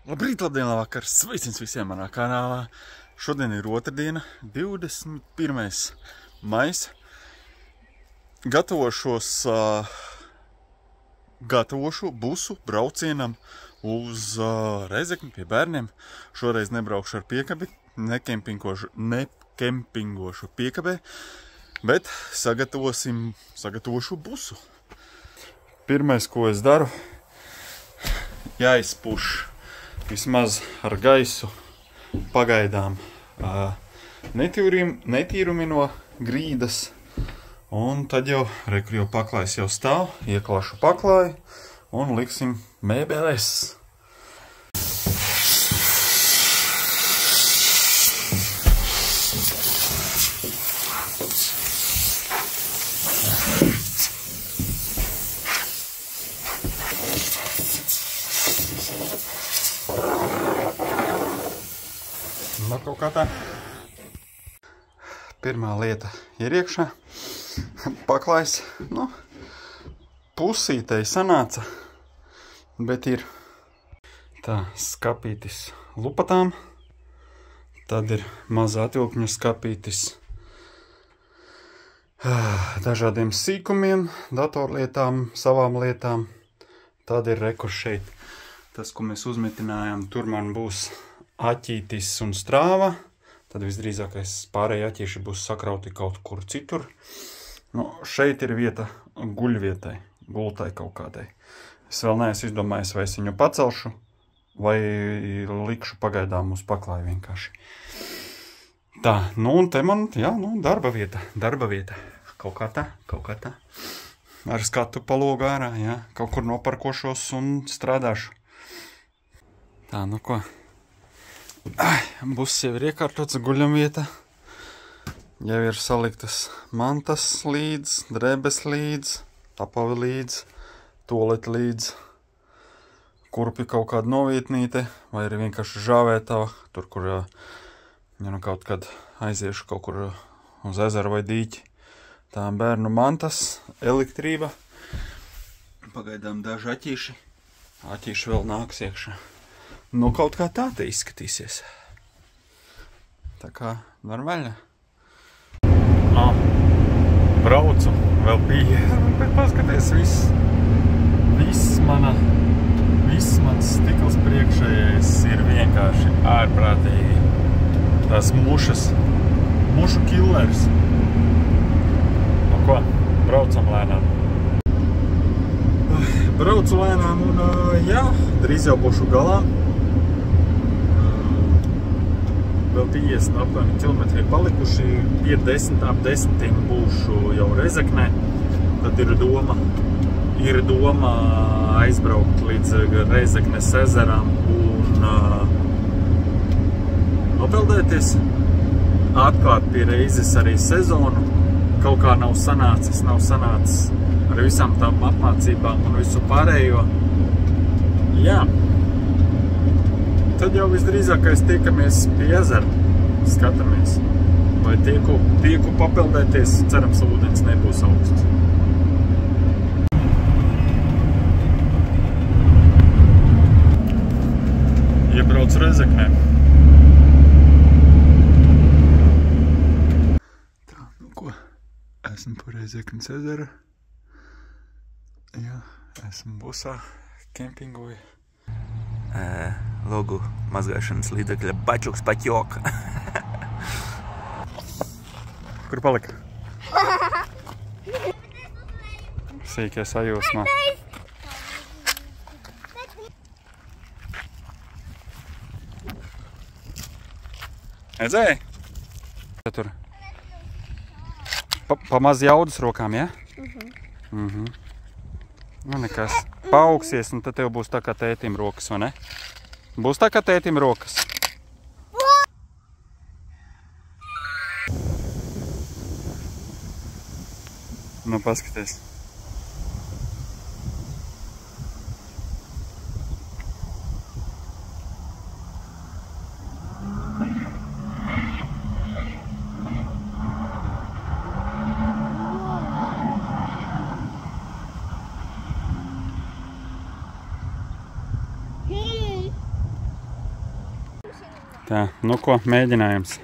Labrīt, labdien, labvakar! Sveiciens visiem manā kanālā! Šodien ir otrdiena, 21. maijs. Gatavošu busu braucienam uz Rēzekni pie bērniem. Šoreiz nebraukšu ar piekabi, nekempingošu piekabē, bet sagatavošu busu. Pirmais, ko es daru, jāizpuš vismaz ar gaisu pagaidām netīrumi no grīdas. Un tad jau paklājs jau stāv, ieklāšu paklāju un liksim mēbeles. Nu, kaut kā tā. Pirmā lieta ir iekšā. Paklājs, pusītei sanāca, bet ir tā skapītis lupatām, tad ir mazā atvilkņu skapītis dažādiem sīkumiem, datorlietām, savām lietām, tad ir rekur šeit. Tas, ko mēs uzmetinājām, tur man būs aķītis un strāva, tad visdrīzākais pārējie aķīši būs sakrauti kaut kur citur. Šeit ir vieta guļvietai, gultai kaut kādai. Es vēl neesmu izdomājis, vai es viņu pacelšu, vai likšu pagaidām uz paklāju vienkārši. Tā, un te man, darba vieta. Kaut kā tā. Ar skatu pa logu ārā, kaut kur noparkošos un strādāšu. Tā, ko? Buss jau ir iekārtots, guļam vieta. Jau ir saliktas mantas līdz, drēbes līdz, apavi līdz, tualeti līdz, kurpi kaut kāda novietnīte, vai arī vienkārši žāvētava, tur, kur kaut kad aiziešu kaut kur uz ezeru vai dīķi. Tā bērnu mantas, elektrība, pagaidām daži aķīši, aķīši vēl nāks iekšā. Kaut kā tā te izskatīsies. Tā kā normāļa. Braucu, vēl bija, bet paskaties, viss mans stikls priekšējais ir vienkārši ārprātīgi. Tās mušu killers. Ko? Braucam lēnām. Braucu lēnām un drīz jau būšu galā. Vēl 50 apmēram kilometri palikuši, ap 10 būšu jau Rēzeknē. Tad ir doma aizbraukt līdz Rēzeknes ezeram un nopeldēties. Atklāt pie reizes arī sezonu. Kaut kā nav sanācis ar visām tām apmācībām un visu pārējo. Jā. Tad jau visdrīzākais tiekamies pie ezera, skatāmies. Vai tieku papeldēties, cerams, ūdens nebūs augsts. Iebrauc Rēzeknē. Tā, ko? Esmu pa Rēzeknes ezera. Jā, esmu busā, kempingoju. Logu mazgāšanas līdzekļa bačuks paķok. Kur palika? Sīkie sajūsmā. Edzēji? Tur. Pa maz jaudas rokām, ja? Nekas. Paaugsies, un tad tev būs tā kā tētim rokas, vai ne? Būs tā kā tētim rokas. Paskaties. Tā, nu ko, mēģinājums.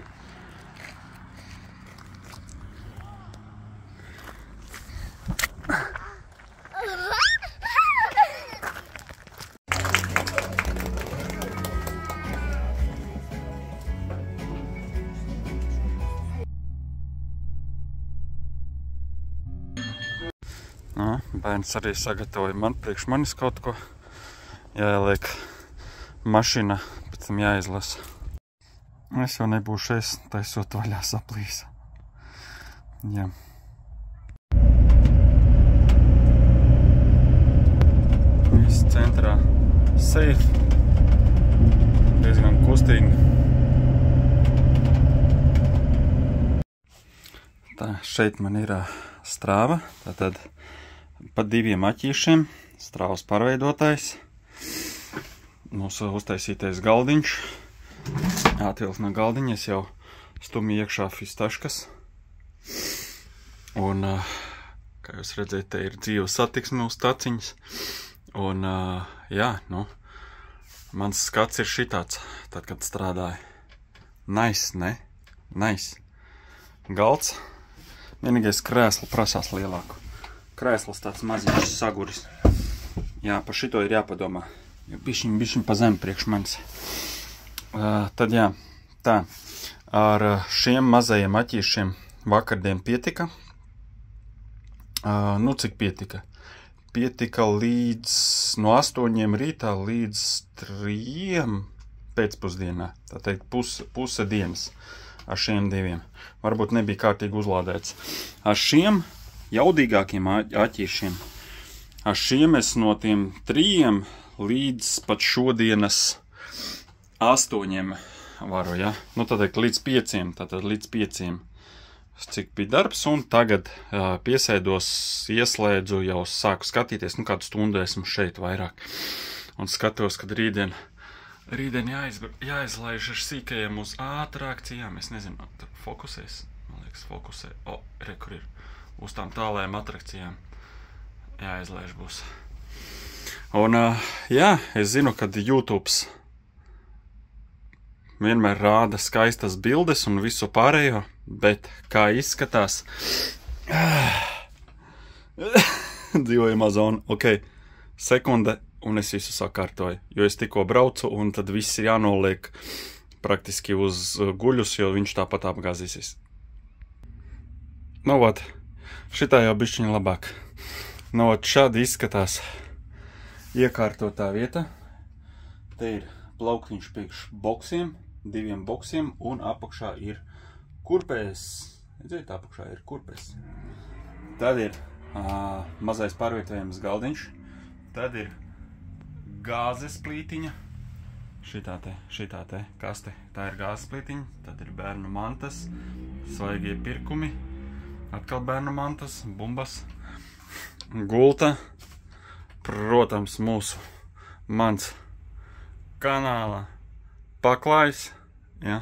Bērns arī sagatavoja man priekš manis kaut ko. Jāieliek mašīna, pēc tam jāizlasa. Es jau nebūšu taisot vaļā saplīs. Jā. Viss centrā safe. Diezgan kustīgi. Tā, šeit man ir strāva. Tātad pa 2 aķīšiem, strāvas pārveidotājs, mūsu uztaisītais galdiņš, atvilkt no galdiņa, es jau stumju iekšā fistaškas, un, kā jūs redzēt, te ir dzīva satiksme uz taciņas, un, jā, nu, mans skats ir šitāds, tad, kad strādāju. Nice, ne? Nice. Galds, vienīgais krēslu prasās lielāku. Krēsls tāds maziņš saguris. Jā, par šito ir jāpadomā. Jo bišķiņ pa zemi priekš manis. Tad jā, tā. Ar šiem mazajiem aķīšiem vakardien pietika. Nu, cik pietika? Pietika līdz no 8 rītā līdz 3 pēcpusdienā. Tā teikt, puse dienas ar šiem 2. Varbūt nebija kārtīgi uzlādēts. Ar šiem jaudīgākiem aķīšiem. Ar šiem es no tiem 3 līdz pat šodienas 8 varu, ja? Nu, tad līdz 5, tātad līdz 5. Cik bija darbs, un tagad piesēdos, ieslēdzu, jau sāku skatīties, nu, kādu stundu esmu šeit vairāk. Un skatos, kad rītdien jāizlaiž ar sīkajiem uz atrakcijām. Es nezinu, fokusēs. Man liekas, fokusē. O, re, kur ir. Uz tām tālējām atrakcijām jāizlaiž būs. Un, jā, es zinu, kad YouTube's vienmēr rāda skaistas bildes un visu pārējo, bet kā izskatās, dzīvojamā zona, ok, sekunde, un es visu sakārtoju, jo es tikko braucu, un tad viss ir jānoliek praktiski uz guļus, jo viņš tāpat apgāzīsies. Nu, vat. Šitā jau bišķiņ labāk. Nu, šādi izskatās iekārtotā vieta. Te ir plauktiņš priekš boksiem, 2 boksiem, un apakšā ir kurpēs. Redziet, apakšā ir kurpēs. Tad ir mazais pārvietojams galdiņš. Tad ir gāzes plītiņa. Šitā te kaste. Tā ir gāzes plītiņa. Tad ir bērnu mantas, svaigie pirkumi. Atkal bērnu mantas, bumbas, gulta, protams, mans kanāla paklājs, ja,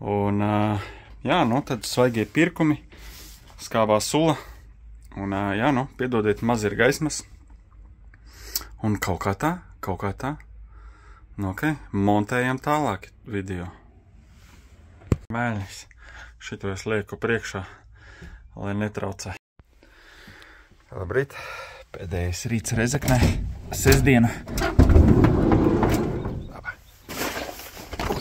un, jā, nu, tad svaigie pirkumi, skābā sula, un, jā, nu, piedodiet, maz ir gaismas, un kaut kā tā, nu, ok, montējam tālāk video. Mēļas, šito es lieku priekšā, lai netraucē. Labrīt, pēdējais rīts Rezeknē, sestdiena.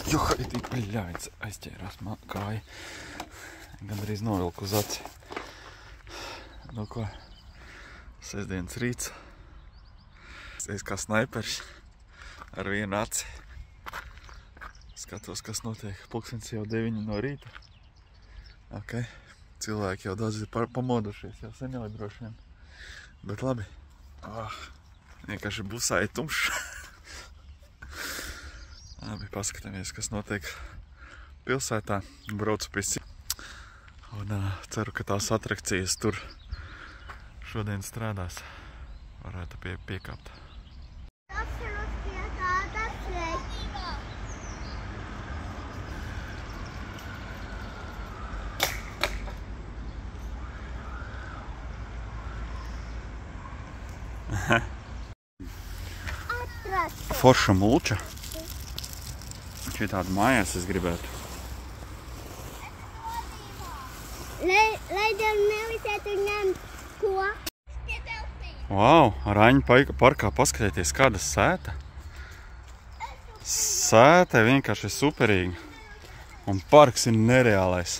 Juhaitī, bļāvic, aizķērās man kāja. Gandrīz novilku uz aci. Nu ko, sestdienas rīts. Es kā snaipers ar vienu aci. Skatos, kas notiek. Pulkstens jau 9 no rīta. Ok. Cilvēki jau daudz ir pamodušies, jau sen jau droši vien. Bet labi. Vienkārši busāja tumšs. Labi, paskatāmies, kas notiek pilsētā. Braucu pie un ceru, ka tās atrakcijas tur šodien strādās. Varētu piekāpt. Forša mulča. Šitādu mājās es gribētu. Lai tev nevisētu ņemt ko? Vau, Raņa parkā paskatieties, kāda sēta. Sēta vienkārši ir superīga. Un parks ir nereālais.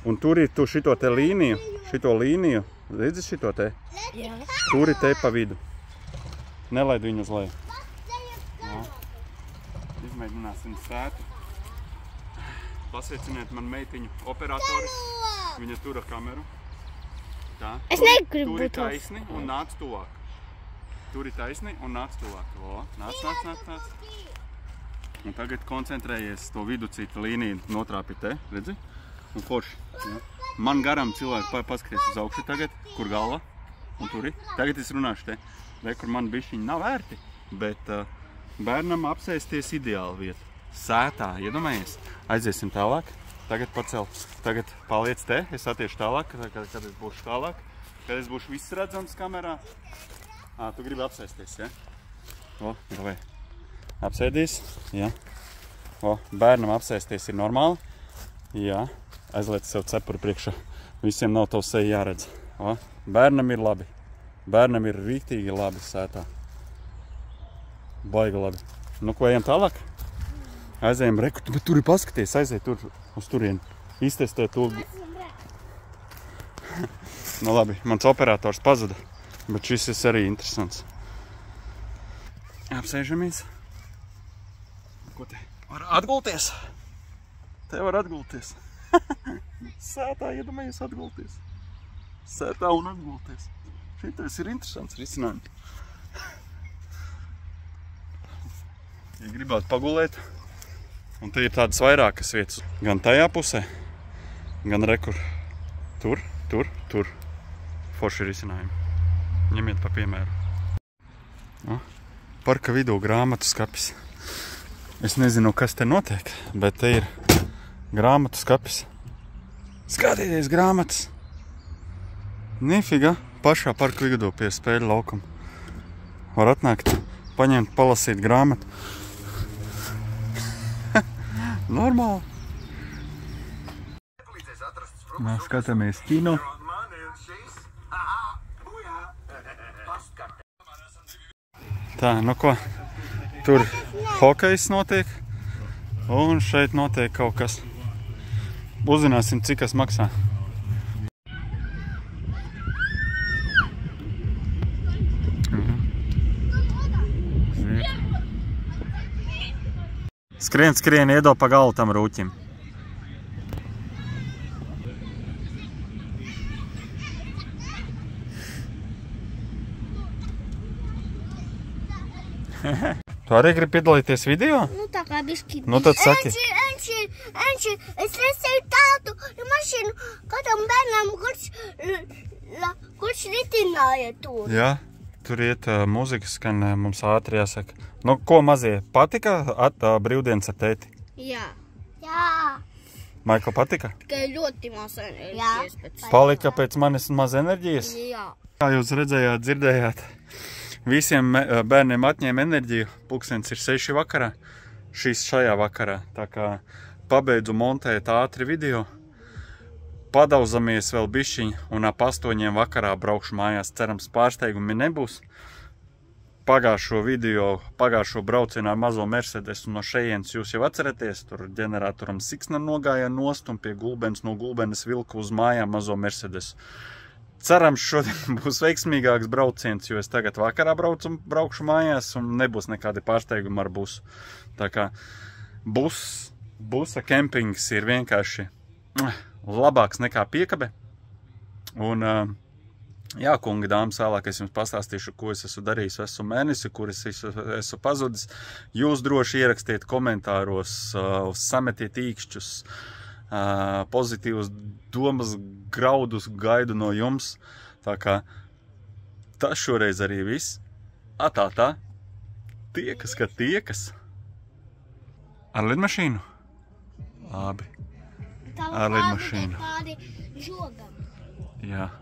Un tur ir šito te līniju, redzi šito te? Jā. Tur ir te pa vidu. Nelaid viņu uz leju. Jā. Izmēģināsim sētu. Pasveiciniet man meitiņu operatoris. Viņa tura kameru. Tā. Es negribu Turi būt taisni un nāc tuvāk. Turi taisni un nāc tuvāk. O, nāc. Un tagad koncentrējies to viducīta līniju notrāpi te, redzi? Un forši. Ja. Man garām cilvēki paskaties uz augšu tagad, kur galva. Un turi. Tagad es runāšu te. Vai, kur man bišķiņi nav vērti, bet bērnam apsēsties ideāli vieta. Sētā, iedomājies. Aiziesim tālāk. Tagad pacel. Tagad paliec te. Es attiešu tālāk, kad es būšu tālāk. Kad es būšu viss redzams kamerā. Tu gribi apsēsties, ja? O, vai. Apsēdīs, jā. O, bērnam apsēsties ir normāli. Jā. Aizliec sev cepuri priekšā. Visiem nav tavu seju jāredz. O, bērnam ir labi. Bērnam ir rīktīgi labi sētā. Baigi labi. Nu, ko ejam tālāk? Aizējam reku, bet tur ir paskaties, aizēj tur uz turieni. Iztestē to. Nu labi, mans operators pazuda, bet šis ir arī interesants. Apsēžamies. Ko te? Var atgulties? Te var atgulties. Sētā, iedomājies atgulties. Sētā un atgulties. Šitais ir interesants risinājums. Ja gribētu pagulēt, un te ir tādas vairākas vietas. Gan tajā pusē, gan rekur. Tur. Forši risinājumi. Ņemiet pa piemēru. Parka vidū grāmatu skapis. Es nezinu, kas te notiek, bet te ir grāmatu skapis. Skatieties grāmatas! Nifiga, pašā parka vidū pie spēļu laukuma. Var atnākt, paņemt, palasīt grāmatu. Normāli. Mēs skatāmies kino. Tā, nu ko, tur hokejs notiek, un šeit notiek kaut kas. Uzzināsim, cik kas maksā. Skrien, iedod pa galu tam rūķim. Tu arī gribi piedalīties video? Nu, tā kā bišķi. Nu, tad saki. Enči, es redzēju tādu mašīnu katram bērnam, kurš ritināja tur. Jā, tur iet mūzika skan, mums ātri jāsaka. Nu, ko mazie? Patika brīvdienas ar tēti? Jā. Maikl, patika? Tikai ļoti maz enerģijas pēc. Palika pēc manis maz enerģijas? Jā. Kā jūs redzējāt, dzirdējāt, visiem bērniem atņēma enerģiju. Pulkstens ir 6 vakarā, šajā vakarā. Tā kā pabeidzu montēt ātri video, padauzamies vēl bišķiņ un ap 8 vakarā braukšu mājās. Cerams, pārsteigumi nebūs. Pagājušo braucienu ar mazo Mercedesu no šejienes jūs jau atceraties. Tur ģeneratoram siksna nogāja nost un pie Gulbenes, no Gulbenes vilku uz mājām mazo Mercedesu. Cerams, šodien būs veiksmīgāks brauciens, jo es tagad vakarā braukšu mājās un nebūs nekādi pārsteigumi ar busu. Tā kā busa kempings ir vienkārši labāks nekā piekabe. Un, jā, kungi, dāmas, vēlāk es jums pastāstīšu, ko es esmu darījis esmu mēnesi, kur es esmu pazudis. Jūs droši ierakstiet komentāros, sametiet īkšķus, pozitīvus domas graudus gaidu no jums. Tā kā tas šoreiz arī viss. Tā. Tiekas. Ar lidmašīnu? Labi. Ar lidmašīnu. Tādi žogam. Jā.